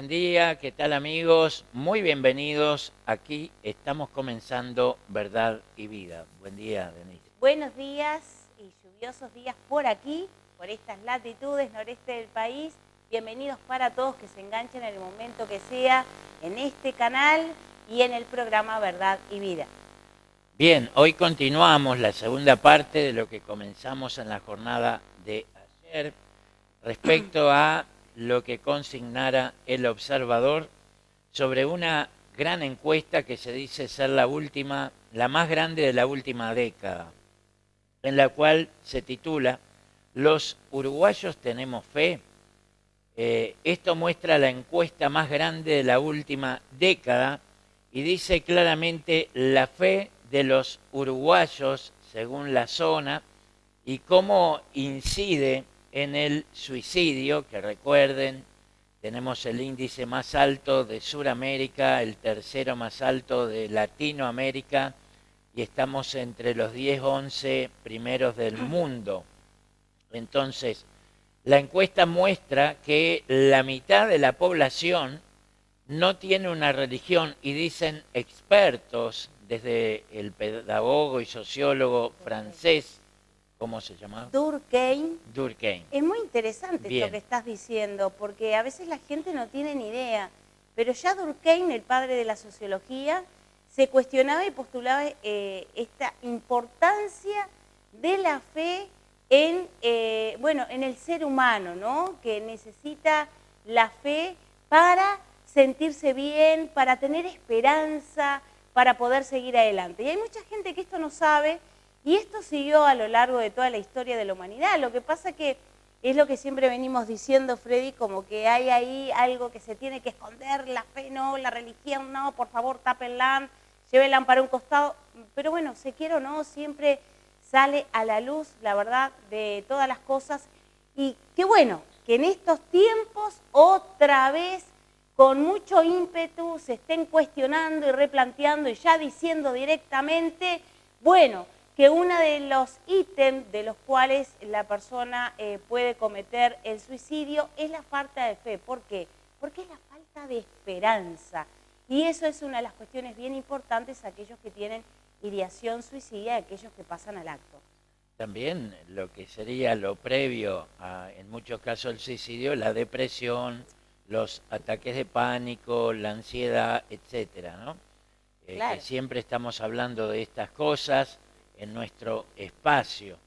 buen día, ¿qué tal amigos? Muy bienvenidos. Aquí estamos comenzando Verdad y Vida. Buen día, Denise. Buenos días y lluviosos días por aquí, por estas latitudes noreste del país. Bienvenidos para todos que se enganchen en el momento que sea en este canal y en el programa Verdad y Vida. Bien, hoy continuamos la segunda parte de lo que comenzamos en la jornada de ayer respecto a lo que consignara el observador sobre una gran encuesta que se dice ser la más grande de la última década, en la cual se titula ¿Los uruguayos tenemos fe? Esto muestra la encuesta más grande de la última década y dice claramente la fe de los uruguayos según la zona y cómo incide en el suicidio, que recuerden, tenemos el índice más alto de Sudamérica, el tercero más alto de Latinoamérica y estamos entre los 10, 11 primeros del mundo. Entonces, la encuesta muestra que la mitad de la población no tiene una religión y dicen expertos, desde el pedagogo y sociólogo francés, ¿cómo se llamaba? Durkheim. Durkheim. Es muy interesante Bien. esto que estás diciendo, porque a veces la gente no tiene ni idea, pero ya Durkheim, el padre de la sociología, se cuestionaba y postulaba esta importancia de la fe en el ser humano, ¿no? Que necesita la fe para sentirse bien, para tener esperanza, para poder seguir adelante. Y hay mucha gente que esto no sabe y esto siguió a lo largo de toda la historia de la humanidad. Lo que pasa que es lo que siempre venimos diciendo, Freddy, como que hay ahí algo que se tiene que esconder, la fe no, la religión no, por favor tápenla, llévenla para un costado. Pero bueno, se quiera o no, siempre sale a la luz la verdad de todas las cosas y qué bueno que en estos tiempos otra vez con mucho ímpetu se estén cuestionando y replanteando y ya diciendo directamente, bueno, que uno de los ítems de los cuales la persona puede cometer el suicidio es la falta de fe. ¿Por qué? Porque es la falta de esperanza y eso es una de las cuestiones bien importantes a aquellos que tienen ideación suicida, aquellos que pasan al acto. También lo que sería lo previo a, en muchos casos, el suicidio, la depresión, los ataques de pánico, la ansiedad, etcétera, ¿no? Claro. Que siempre estamos hablando de estas cosas en nuestro espacio.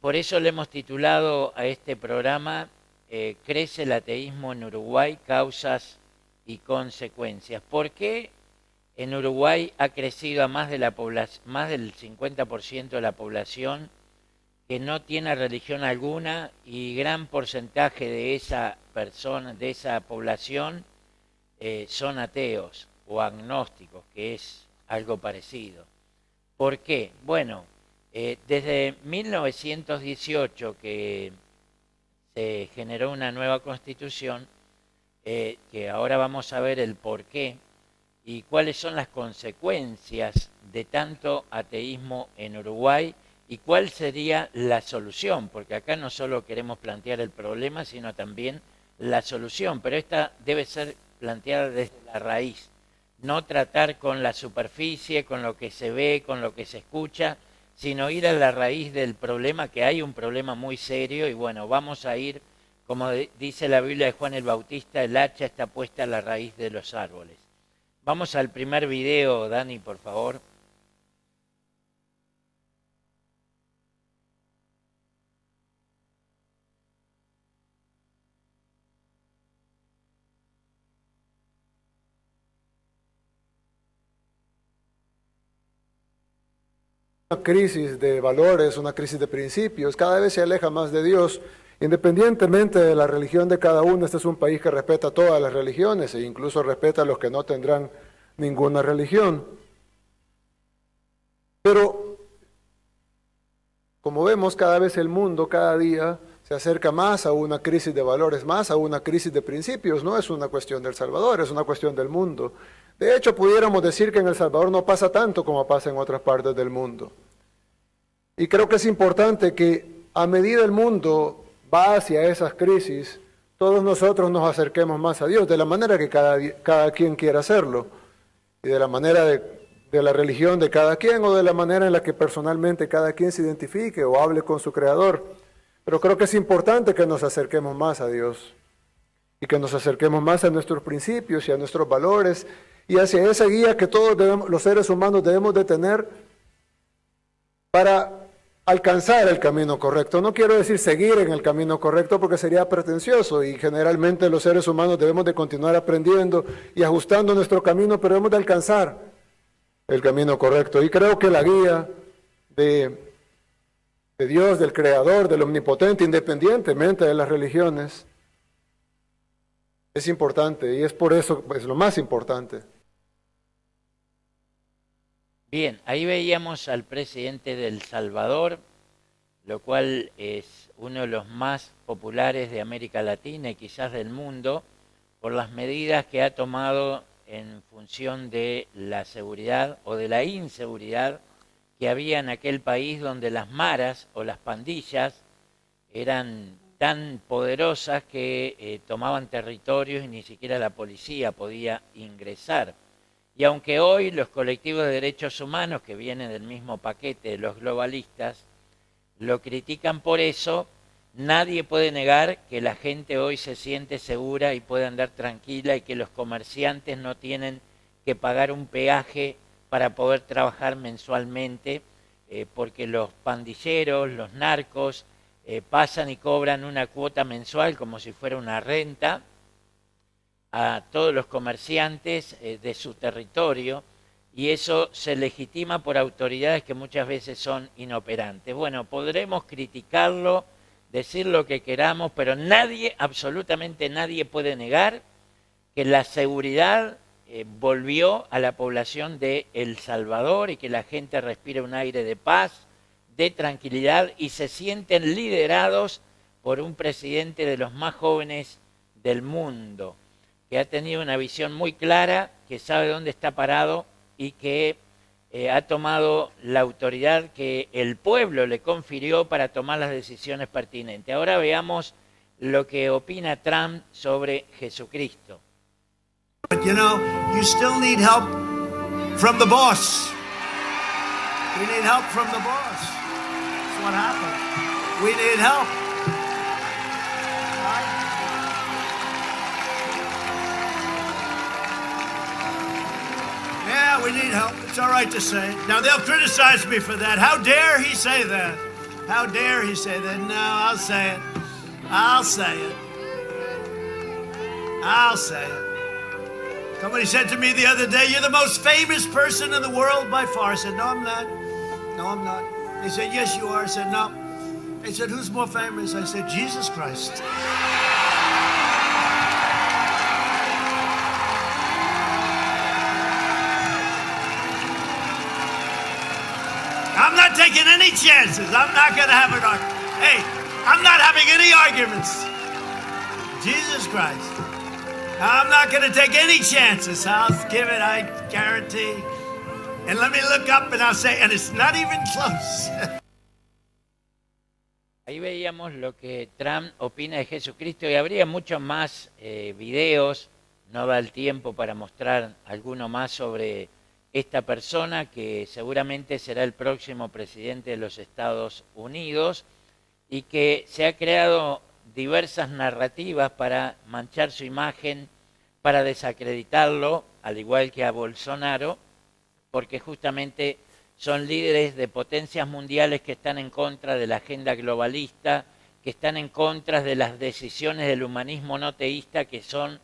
Por eso le hemos titulado a este programa Crece el ateísmo en Uruguay, causas y consecuencias. ¿Por qué en Uruguay ha crecido a más del 50% de la población que no tiene religión alguna y gran porcentaje de esa población son ateos o agnósticos, que es algo parecido? ¿Por qué? Bueno, desde 1918 que se generó una nueva constitución, que ahora vamos a ver el por qué y cuáles son las consecuencias de tanto ateísmo en Uruguay y cuál sería la solución, porque acá no solo queremos plantear el problema, sino también la solución, pero esta debe ser planteada desde la raíz, no tratar con la superficie, con lo que se ve, con lo que se escucha, sino ir a la raíz del problema, que hay un problema muy serio y bueno, vamos a ir, como dice la Biblia de Juan el Bautista, el hacha está puesta a la raíz de los árboles. Vamos al primer video, Dani, por favor. Una crisis de valores, una crisis de principios, cada vez se aleja más de Dios, independientemente de la religión de cada uno. Este es un país que respeta todas las religiones e incluso respeta a los que no tendrán ninguna religión. Pero, como vemos, cada vez el mundo, cada día, se acerca más a una crisis de valores, más a una crisis de principios. No es una cuestión del Salvador, es una cuestión del mundo. De hecho, pudiéramos decir que en El Salvador no pasa tanto como pasa en otras partes del mundo. Y creo que es importante que a medida el mundo va hacia esas crisis, todos nosotros nos acerquemos más a Dios, de la manera que cada quien quiera hacerlo, y de la manera de la religión de cada quien, o de la manera en la que personalmente cada quien se identifique o hable con su Creador. Pero creo que es importante que nos acerquemos más a Dios, y que nos acerquemos más a nuestros principios y a nuestros valores, y hacia esa guía que todos los seres humanos debemos de tener para alcanzar el camino correcto. No quiero decir seguir en el camino correcto porque sería pretencioso, y generalmente los seres humanos debemos de continuar aprendiendo y ajustando nuestro camino, pero debemos de alcanzar el camino correcto. Y creo que la guía de Dios, del Creador, del Omnipotente, independientemente de las religiones, es importante, y es por eso es lo más importante. Bien, ahí veíamos al presidente de El Salvador, lo cual es uno de los más populares de América Latina y quizás del mundo, por las medidas que ha tomado en función de la seguridad o de la inseguridad que había en aquel país, donde las maras o las pandillas eran tan poderosas que tomaban territorios y ni siquiera la policía podía ingresar. Y aunque hoy los colectivos de derechos humanos, que vienen del mismo paquete de los globalistas, lo critican por eso, nadie puede negar que la gente hoy se siente segura y puede andar tranquila, y que los comerciantes no tienen que pagar un peaje para poder trabajar mensualmente, porque los pandilleros, los narcos, pasan y cobran una cuota mensual como si fuera una renta a todos los comerciantes de su territorio, y eso se legitima por autoridades que muchas veces son inoperantes. Bueno, podremos criticarlo, decir lo que queramos, pero nadie, absolutamente nadie puede negar que la seguridad volvió a la población de El Salvador, y que la gente respira un aire de paz, de tranquilidad, y se sienten liderados por un presidente de los más jóvenes del mundo, que ha tenido una visión muy clara, que sabe dónde está parado y que ha tomado la autoridad que el pueblo le confirió para tomar las decisiones pertinentes. Ahora veamos lo que opina Trump sobre Jesucristo. But you know, you still need help from the boss. We need help from the boss. That's what happened. We need help. Yeah, we need help. It's all right to say it. Now, they'll criticize me for that. How dare he say that? How dare he say that? No, I'll say it. I'll say it. I'll say it. Somebody said to me the other day, "You're the most famous person in the world by far." I said, "No, I'm not. No, I'm not." They said, "Yes, you are." I said, "No." They said, "Who's more famous?" I said, "Jesus Christ." I'm not taking any chances. I'm not going to have an argument. Hey, I'm not having any arguments. Jesus Christ. I'm not going to take any chances. I'll give it, I guarantee. And let me look up and I'll say, and it's not even close. Ahí veíamos lo que Trump opina de Jesucristo, y habría muchos más videos, no da el tiempo para mostrar alguno más sobre esta persona, que seguramente será el próximo presidente de los Estados Unidos, y que se ha creado diversas narrativas para manchar su imagen, para desacreditarlo, al igual que a Bolsonaro, porque justamente son líderes de potencias mundiales que están en contra de la agenda globalista, que están en contra de las decisiones del humanismo no teísta, que son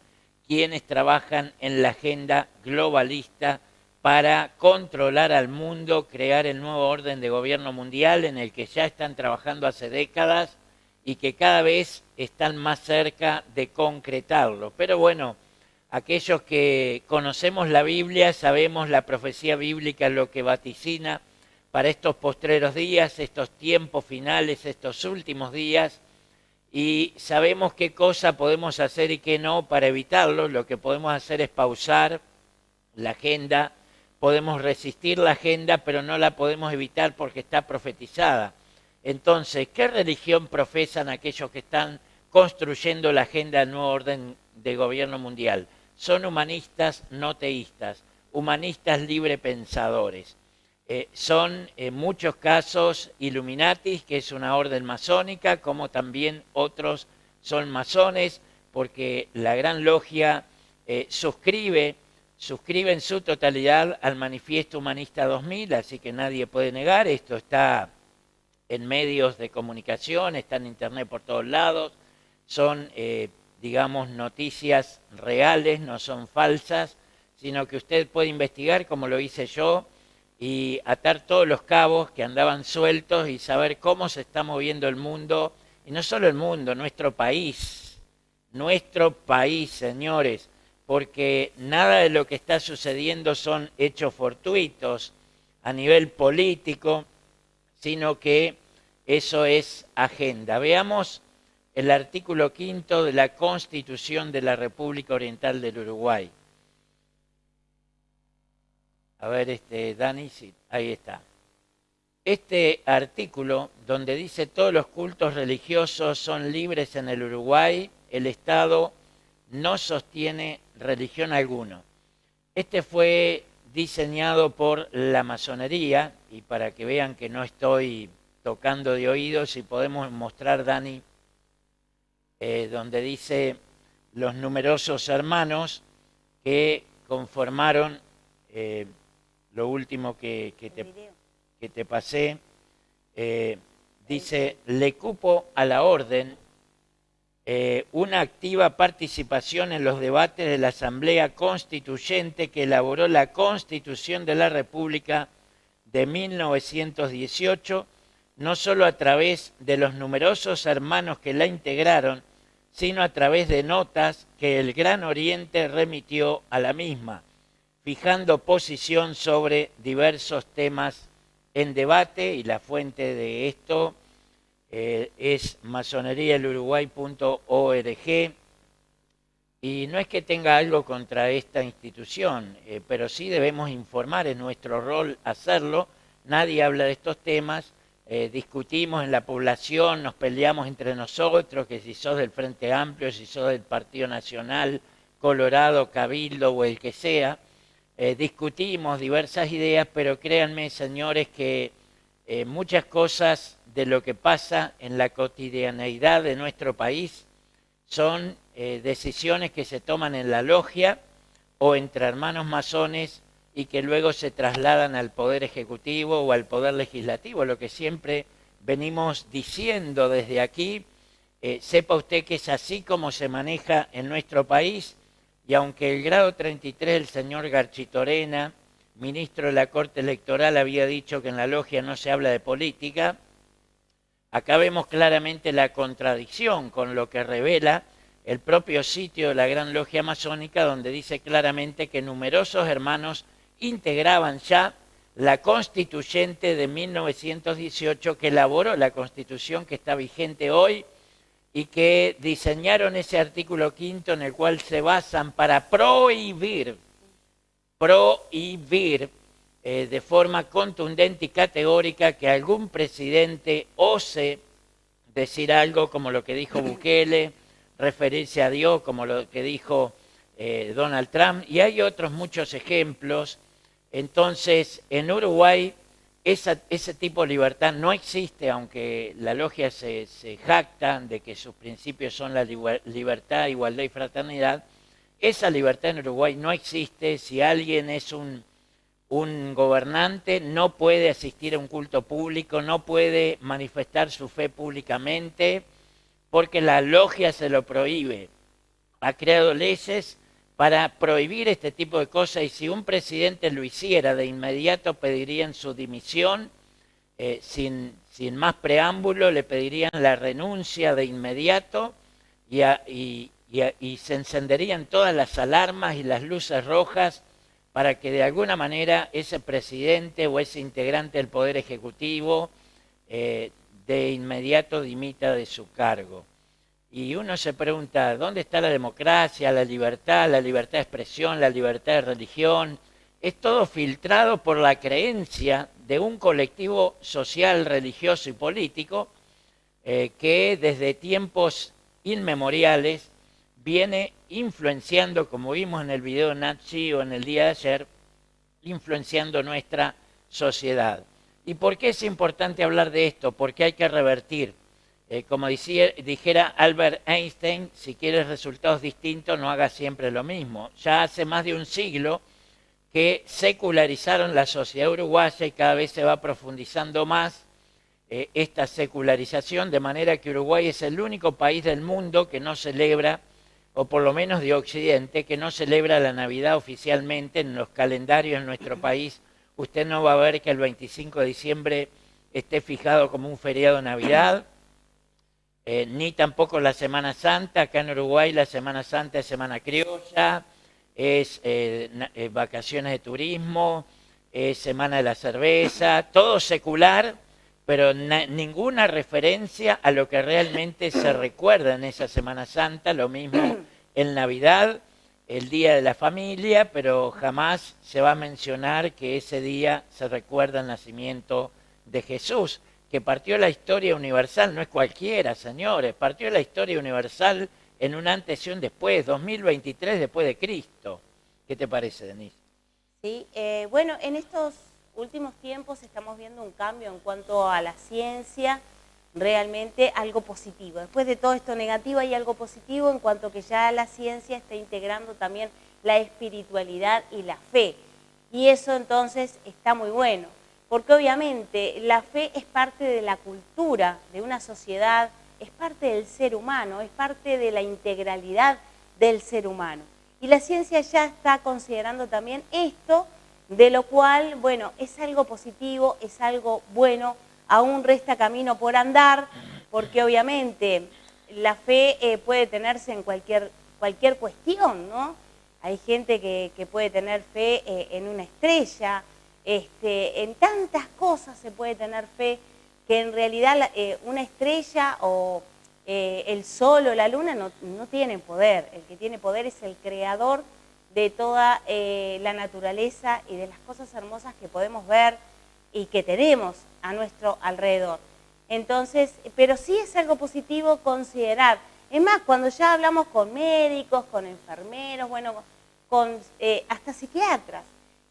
quienes trabajan en la agenda globalista para controlar al mundo, crear el nuevo orden de gobierno mundial en el que ya están trabajando hace décadas y que cada vez están más cerca de concretarlo. Pero bueno, aquellos que conocemos la Biblia, sabemos la profecía bíblica, lo que vaticina para estos postreros días, estos tiempos finales, estos últimos días, y sabemos qué cosa podemos hacer y qué no para evitarlo. Lo que podemos hacer es pausar la agenda, podemos resistir la agenda, pero no la podemos evitar porque está profetizada. Entonces, ¿qué religión profesan aquellos que están construyendo la agenda del nuevo orden de gobierno mundial. Son humanistas no teístas, humanistas librepensadores. Son en muchos casos Illuminatis, que es una orden masónica, como también otros son masones, porque la Gran Logia suscribe en su totalidad al Manifiesto Humanista 2000, así que nadie puede negar, esto está en medios de comunicación, está en internet por todos lados, son, digamos, noticias reales, no son falsas, sino que usted puede investigar, como lo hice yo, y atar todos los cabos que andaban sueltos y saber cómo se está moviendo el mundo, y no solo el mundo, nuestro país, señores, porque nada de lo que está sucediendo son hechos fortuitos a nivel político, sino que eso es agenda. Veamos el artículo 5 de la Constitución de la República Oriental del Uruguay. A ver, Dani, sí, ahí está. Este artículo, donde dice todos los cultos religiosos son libres en el Uruguay, el Estado no sostiene religión alguna. Este fue diseñado por la masonería, y para que vean que no estoy tocando de oídos, si podemos mostrar, Dani, donde dice los numerosos hermanos que conformaron lo último que te pasé, dice, le cupo a la orden una activa participación en los debates de la Asamblea Constituyente que elaboró la Constitución de la República de 1918, no solo a través de los numerosos hermanos que la integraron, sino a través de notas que el Gran Oriente remitió a la misma, fijando posición sobre diversos temas en debate, y la fuente de esto es masoneriaeluruguay.org, y no es que tenga algo contra esta institución, pero sí debemos informar, es nuestro rol hacerlo. Nadie habla de estos temas, discutimos en la población, nos peleamos entre nosotros, que si sos del Frente Amplio, si sos del Partido Nacional, Colorado, Cabildo o el que sea, discutimos diversas ideas, pero créanme, señores, que muchas cosas de lo que pasa en la cotidianeidad de nuestro país son decisiones que se toman en la logia o entre hermanos masones y que luego se trasladan al Poder Ejecutivo o al Poder Legislativo. Lo que siempre venimos diciendo desde aquí, sepa usted que es así como se maneja en nuestro país, y aunque el grado 33 del señor Garchitorena, ministro de la Corte Electoral, había dicho que en la logia no se habla de política, acá vemos claramente la contradicción con lo que revela el propio sitio de la Gran Logia Masónica, donde dice claramente que numerosos hermanos integraban ya la Constituyente de 1918, que elaboró la Constitución que está vigente hoy, y que diseñaron ese artículo 5 en el cual se basan para prohibir de forma contundente y categórica que algún presidente ose decir algo como lo que dijo Bukele, referirse a Dios como lo que dijo Donald Trump, y hay otros muchos ejemplos. Entonces, en Uruguay ese tipo de libertad no existe, aunque la logia se jacta de que sus principios son la libertad, igualdad y fraternidad. Esa libertad en Uruguay no existe. Si alguien es un gobernante, no puede asistir a un culto público, no puede manifestar su fe públicamente, porque la logia se lo prohíbe. Ha creado leyes para prohibir este tipo de cosas, y si un presidente lo hiciera, de inmediato pedirían su dimisión, sin más preámbulo, le pedirían la renuncia de inmediato, y se encenderían todas las alarmas y las luces rojas para que de alguna manera ese presidente o ese integrante del Poder Ejecutivo de inmediato dimita de su cargo. Y uno se pregunta, ¿dónde está la democracia, la libertad de expresión, la libertad de religión? Es todo filtrado por la creencia de un colectivo social, religioso y político que desde tiempos inmemoriales, viene influenciando, como vimos en el video Nazi o en el día de ayer, influenciando nuestra sociedad. ¿Y por qué es importante hablar de esto? Porque hay que revertir. Como dijera Albert Einstein, si quieres resultados distintos, no hagas siempre lo mismo. Ya hace más de un siglo que secularizaron la sociedad uruguaya y cada vez se va profundizando más esta secularización, de manera que Uruguay es el único país del mundo que no celebra, o por lo menos de Occidente, que no celebra la Navidad oficialmente en los calendarios en nuestro país. Usted no va a ver que el 25 de diciembre esté fijado como un feriado de Navidad, ni tampoco la Semana Santa. Acá en Uruguay la Semana Santa es Semana Criolla, es vacaciones de turismo, es Semana de la Cerveza, todo secular, pero ninguna referencia a lo que realmente se recuerda en esa Semana Santa. Lo mismo en Navidad, el Día de la Familia, pero jamás se va a mencionar que ese día se recuerda el nacimiento de Jesús, que partió la historia universal. No es cualquiera, señores, partió la historia universal en un antes y un después, 2023 después de Cristo. ¿Qué te parece, Denise? Sí, bueno, en estos últimos tiempos estamos viendo un cambio en cuanto a la ciencia, realmente algo positivo. Después de todo esto negativo hay algo positivo en cuanto que ya la ciencia está integrando también la espiritualidad y la fe. Y eso entonces está muy bueno, porque obviamente la fe es parte de la cultura de una sociedad, es parte del ser humano, es parte de la integralidad del ser humano. Y la ciencia ya está considerando también esto, de lo cual, bueno, es algo positivo, es algo bueno, aún resta camino por andar, porque obviamente la fe puede tenerse en cualquier cuestión, ¿no? Hay gente que puede tener fe en una estrella, en tantas cosas se puede tener fe, que en realidad una estrella o el sol o la luna no tienen poder. El que tiene poder es el creador de toda la naturaleza y de las cosas hermosas que podemos ver y que tenemos a nuestro alrededor. Entonces, pero sí es algo positivo considerar. Es más, cuando ya hablamos con médicos, con enfermeros, bueno, con hasta psiquiatras,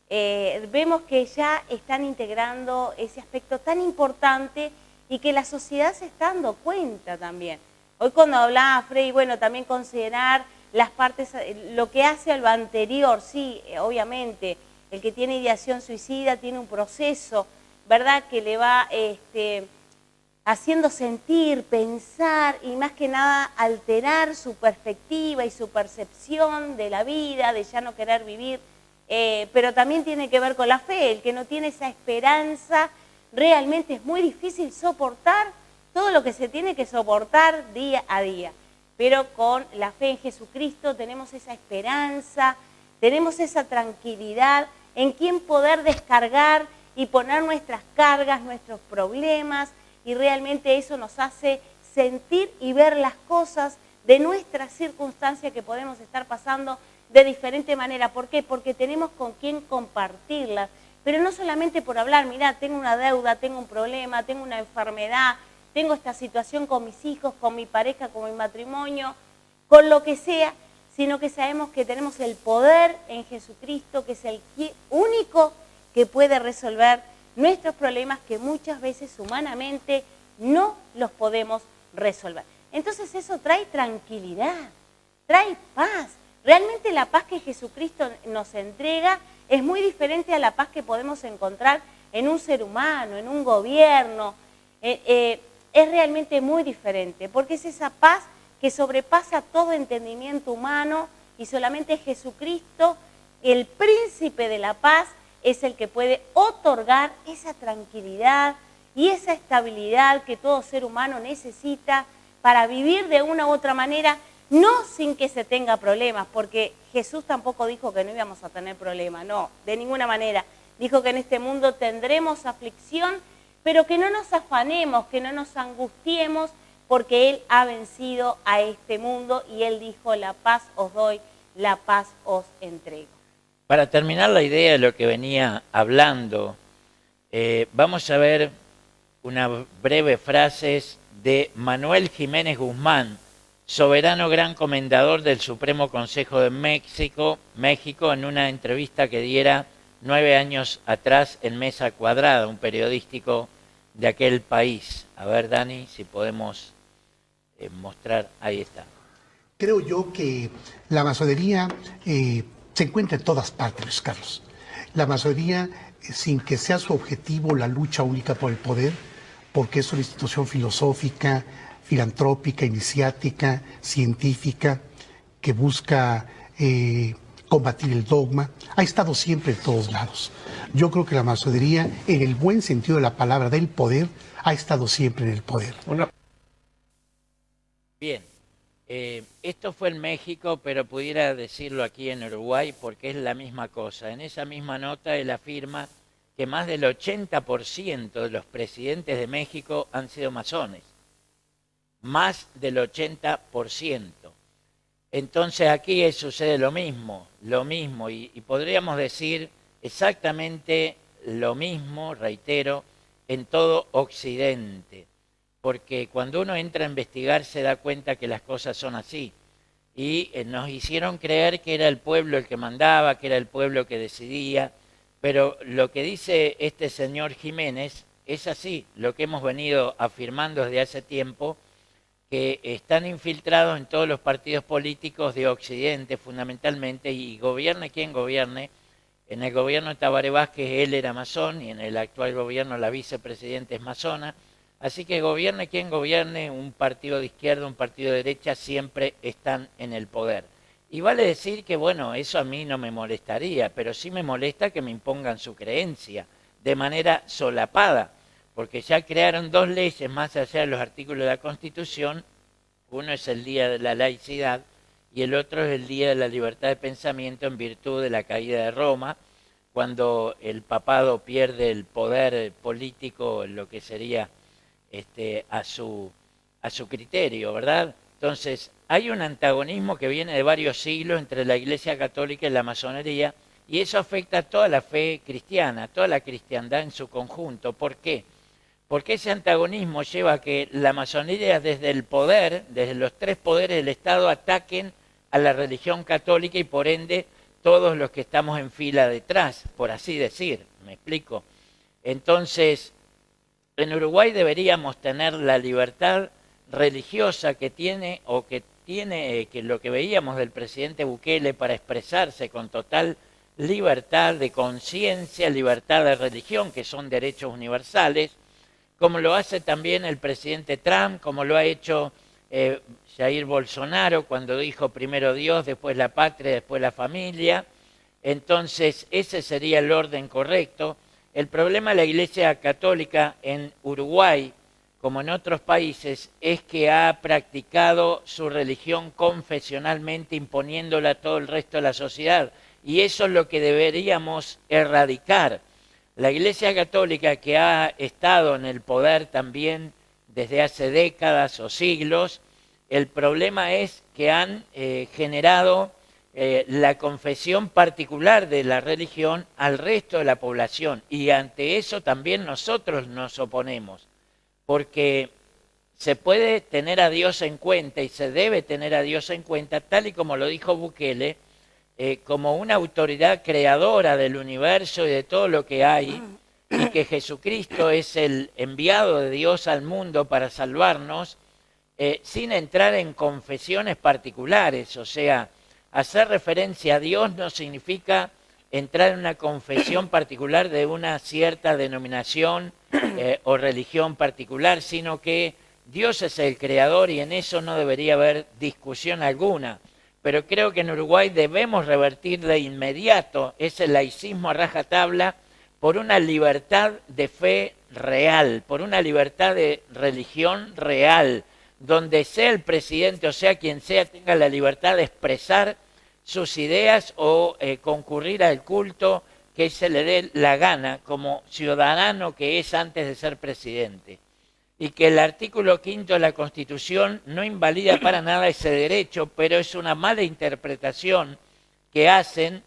vemos que ya están integrando ese aspecto tan importante y que la sociedad se está dando cuenta también. Hoy cuando hablaba Frei, bueno, también considerar las partes, lo que hace a lo anterior, sí, obviamente, el que tiene ideación suicida tiene un proceso, ¿verdad?, que le va haciendo sentir, pensar y más que nada alterar su perspectiva y su percepción de la vida, de ya no querer vivir, pero también tiene que ver con la fe. El que no tiene esa esperanza, realmente es muy difícil soportar todo lo que se tiene que soportar día a día. Pero con la fe en Jesucristo tenemos esa esperanza, tenemos esa tranquilidad en quien poder descargar y poner nuestras cargas, nuestros problemas, y realmente eso nos hace sentir y ver las cosas de nuestra circunstancia que podemos estar pasando de diferente manera. ¿Por qué? Porque tenemos con quien compartirlas, pero no solamente por hablar, mirá, tengo una deuda, tengo un problema, tengo una enfermedad, tengo esta situación con mis hijos, con mi pareja, con mi matrimonio, con lo que sea, sino que sabemos que tenemos el poder en Jesucristo, que es el único que puede resolver nuestros problemas que muchas veces humanamente no los podemos resolver. Entonces eso trae tranquilidad, trae paz. Realmente la paz que Jesucristo nos entrega es muy diferente a la paz que podemos encontrar en un ser humano, en un gobierno. Es realmente muy diferente, porque es esa paz que sobrepasa todo entendimiento humano y solamente Jesucristo, el príncipe de la paz, es el que puede otorgar esa tranquilidad y esa estabilidad que todo ser humano necesita para vivir de una u otra manera, no sin que se tenga problemas, porque Jesús tampoco dijo que no íbamos a tener problemas, no, de ninguna manera. Dijo que en este mundo tendremos aflicción, pero que no nos afanemos, que no nos angustiemos, porque Él ha vencido a este mundo y Él dijo, la paz os doy, la paz os entrego. Para terminar la idea de lo que venía hablando, vamos a ver unas breves frases de Manuel Jiménez Guzmán soberano gran comendador del Supremo Consejo de México, en una entrevista que diera 9 años atrás en Mesa Cuadrada, un periodístico de aquel país. A ver, Dani, si podemos mostrar, ahí está. Creo yo que la masonería se encuentra en todas partes, Luis Carlos. La masonería, sin que sea su objetivo la lucha única por el poder, porque es una institución filosófica, filantrópica, iniciática, científica, que busca combatir el dogma, ha estado siempre en todos lados. Yo creo que la masonería, en el buen sentido de la palabra del poder, ha estado siempre en el poder. Bien, esto fue en México, pero pudiera decirlo aquí en Uruguay porque es la misma cosa. En esa misma nota él afirma que más del 80% de los presidentes de México han sido masones. Más del 80%. Entonces aquí sucede lo mismo, y podríamos decir exactamente lo mismo, reitero, en todo Occidente, porque cuando uno entra a investigar se da cuenta que las cosas son así, y nos hicieron creer que era el pueblo el que mandaba, que era el pueblo que decidía, pero lo que dice este señor Jiménez es así, lo que hemos venido afirmando desde hace tiempo, que están infiltrados en todos los partidos políticos de Occidente fundamentalmente, y gobierne quien gobierne. En el gobierno de Tabaré Vázquez él era masón, y en el actual gobierno la vicepresidenta es masona, así que gobierne quien gobierne, un partido de izquierda, un partido de derecha, siempre están en el poder. Y vale decir que, bueno, eso a mí no me molestaría, pero sí me molesta que me impongan su creencia de manera solapada, porque ya crearon 2 leyes más allá de los artículos de la Constitución. Uno es el Día de la Laicidad y el otro es el Día de la Libertad de Pensamiento en virtud de la caída de Roma, cuando el papado pierde el poder político, lo que sería a su criterio, ¿verdad? Entonces, hay un antagonismo que viene de varios siglos entre la Iglesia Católica y la masonería, y eso afecta a toda la fe cristiana, toda la cristiandad en su conjunto. ¿Por qué? Porque ese antagonismo lleva a que la masonería desde el poder, desde los 3 poderes del Estado, ataquen a la religión católica y por ende todos los que estamos en fila detrás, por así decir, ¿me explico? Entonces, en Uruguay deberíamos tener la libertad religiosa que tiene, que lo que veíamos del presidente Bukele, para expresarse con total libertad de conciencia, libertad de religión, que son derechos universales, como lo hace también el presidente Trump, como lo ha hecho Jair Bolsonaro cuando dijo primero Dios, después la patria, después la familia. Entonces ese sería el orden correcto. El problema de la Iglesia Católica en Uruguay, como en otros países, es que ha practicado su religión confesionalmente, imponiéndola a todo el resto de la sociedad. Y eso es lo que deberíamos erradicar. La Iglesia Católica, que ha estado en el poder también desde hace décadas o siglos, el problema es que han generado la confesión particular de la religión al resto de la población, y ante eso también nosotros nos oponemos, porque se puede tener a Dios en cuenta y se debe tener a Dios en cuenta, tal y como lo dijo Bukele, como una autoridad creadora del universo y de todo lo que hay, y que Jesucristo es el enviado de Dios al mundo para salvarnos, sin entrar en confesiones particulares. O sea, hacer referencia a Dios no significa entrar en una confesión particular de una cierta denominación o religión particular, sino que Dios es el creador y en eso no debería haber discusión alguna. Pero creo que en Uruguay debemos revertir de inmediato ese laicismo a rajatabla por una libertad de fe real, por una libertad de religión real, donde sea el presidente o sea quien sea, tenga la libertad de expresar sus ideas o concurrir al culto que se le dé la gana como ciudadano que es antes de ser presidente. Y que el artículo 5 de la Constitución no invalida para nada ese derecho, pero es una mala interpretación que hacen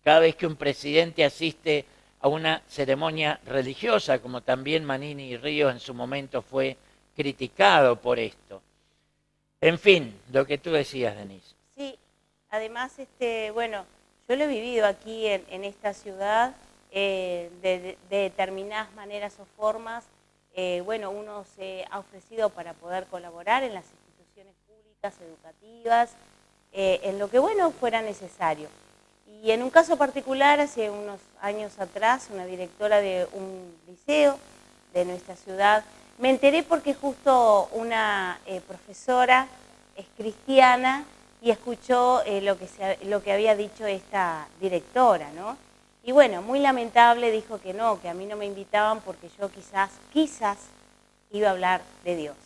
cada vez que un presidente asiste a una ceremonia religiosa, como también Manini y Ríos en su momento fue criticado por esto. En fin, lo que tú decías, Denise. Sí, además, bueno, yo lo he vivido aquí en esta ciudad de determinadas maneras o formas. Bueno, uno se ha ofrecido para poder colaborar en las instituciones públicas, educativas, en lo que, bueno, fuera necesario. Y en un caso particular, hace unos años atrás, una directora de un liceo de nuestra ciudad, me enteré porque justo una profesora es cristiana y escuchó lo que había dicho esta directora, ¿no? Y bueno, muy lamentable, dijo que no, que a mí no me invitaban porque yo quizás iba a hablar de Dios.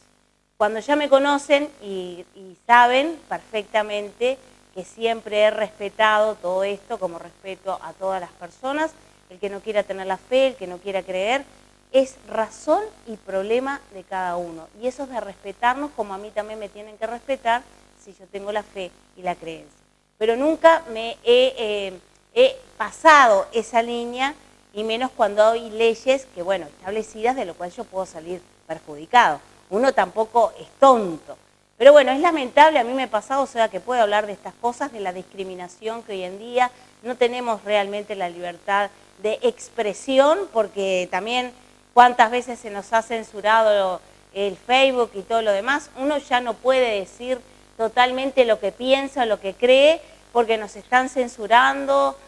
Cuando ya me conocen y saben perfectamente que siempre he respetado todo esto, como respeto a todas las personas, el que no quiera tener la fe, el que no quiera creer, es razón y problema de cada uno. Y eso es de respetarnos como a mí también me tienen que respetar si yo tengo la fe y la creencia. Pero nunca me he pasado esa línea, y menos cuando hay leyes que, bueno, establecidas, de lo cual yo puedo salir perjudicado. Uno tampoco es tonto. Pero bueno, es lamentable, a mí me ha pasado, o sea, que puedo hablar de estas cosas, de la discriminación que hoy en día no tenemos realmente la libertad de expresión, porque también cuántas veces se nos ha censurado el Facebook y todo lo demás. Uno ya no puede decir totalmente lo que piensa, lo que cree, porque nos están censurando.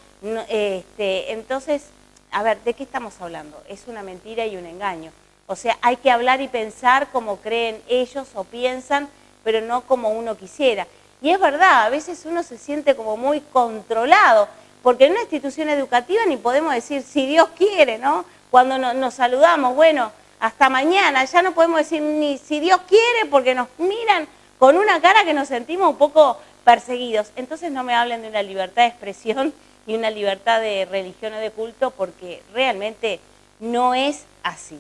Entonces, a ver, ¿de qué estamos hablando? Es una mentira y un engaño. O sea, hay que hablar y pensar como creen ellos o piensan, pero no como uno quisiera. Y es verdad, a veces uno se siente como muy controlado, porque en una institución educativa ni podemos decir si Dios quiere, ¿no? Cuando nos saludamos, bueno, hasta mañana, ya no podemos decir ni si Dios quiere, porque nos miran con una cara que nos sentimos un poco perseguidos. Entonces no me hablen de una libertad de expresión y una libertad de religión o de culto, porque realmente no es así.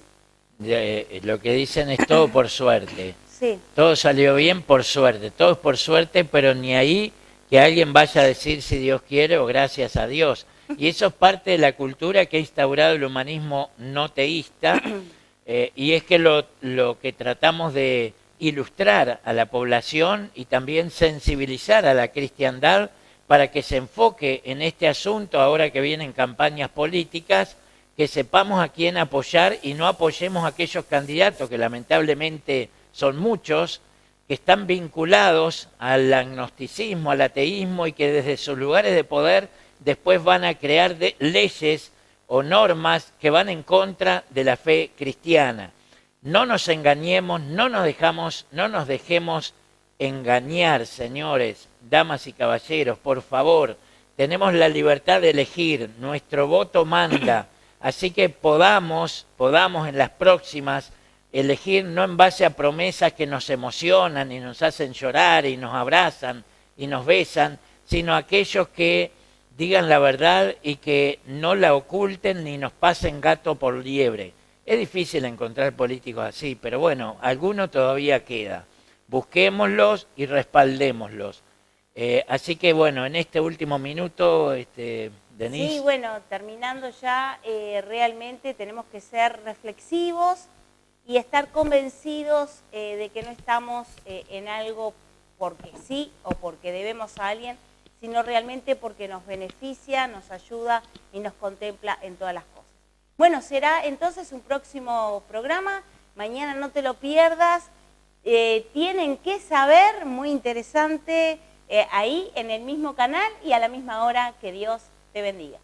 Lo que dicen es todo por suerte. Sí. Todo salió bien por suerte, todo es por suerte, pero ni ahí que alguien vaya a decir si Dios quiere o gracias a Dios. Y eso es parte de la cultura que ha instaurado el humanismo no teísta, y es que lo que tratamos de ilustrar a la población y también sensibilizar a la cristiandad para que se enfoque en este asunto ahora que vienen campañas políticas, que sepamos a quién apoyar y no apoyemos a aquellos candidatos que lamentablemente son muchos, que están vinculados al agnosticismo, al ateísmo, y que desde sus lugares de poder después van a crear leyes o normas que van en contra de la fe cristiana. No nos engañemos, no nos dejemos engañar, señores, damas y caballeros, por favor. Tenemos la libertad de elegir, nuestro voto manda, así que podamos en las próximas elegir no en base a promesas que nos emocionan y nos hacen llorar y nos abrazan y nos besan, sino aquellos que digan la verdad y que no la oculten ni nos pasen gato por liebre. Es difícil encontrar políticos así, pero bueno, alguno todavía queda. Busquémoslos y respaldémoslos. Así que bueno, en este último minuto, Denise. Sí, bueno, terminando ya, realmente tenemos que ser reflexivos y estar convencidos de que no estamos en algo porque sí o porque debemos a alguien, sino realmente porque nos beneficia, nos ayuda y nos contempla en todas las cosas. Bueno, será entonces un próximo programa. Mañana no te lo pierdas. Tienen que saber, muy interesante, ahí en el mismo canal y a la misma hora. Que Dios te bendiga.